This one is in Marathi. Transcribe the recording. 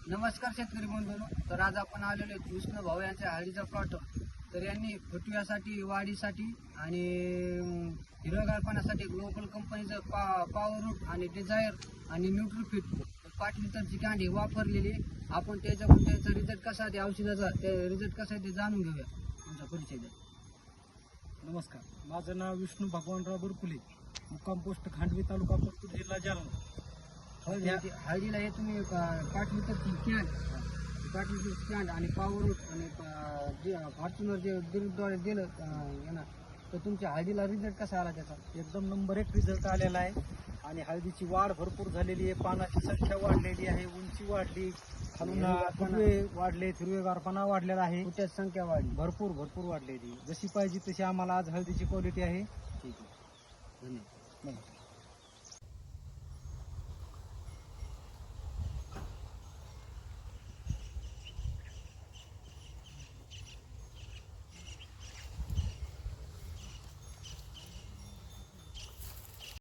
नमस्कार शेतकरी बंधूंनो. तर आज आपण आलेलो आहेत विष्णू भाऊ यांच्या हळदीचा प्लॉट. तर यांनी फुटव्यासाठी, वाढीसाठी आणि हिरवेगारपणासाठी ग्लोबल कंपनीचं पॉवर रूट आणि डिझायर आणि न्यूट्रीफिट 5 लिटरची कॅन्डी वापरलेली. आपण त्याच्याकडून त्याचा रिझल्ट कसा आहे, औषधाचा रिझल्ट कसा आहे ते जाणून घेऊया. तुमचा परिचय द्या. नमस्कार, माझं नाव विष्णू भगवानराव बुरकुले, मुक्काम पोस्ट खांडवी, तालुका परतूर, जिल्हा जालना. हळदीला हे तुम्ही 5 लिटरची कॅन आणि पॉवर रूट आणि फॉर्च्युनर जे ड्रिपद्वारे दिलं यांना, तर तुमच्या हळदीला रिझल्ट कसा आला त्याचा? एकदम नंबर 1 रिझल्ट आलेला आहे. आणि हळदीची वाढ भरपूर झालेली आहे, पानाची संख्या वाढलेली आहे, उंची वाढली, खालून फुटवे वाढले, हिरवेगारपणा वाढलेला आहे, फुट्याची संख्या वाढली, भरपूर वाढलेली. जशी पाहिजे तशी आम्हाला आज हळदीची क्वालिटी आहे. ठीक आहे, धन्यवाद.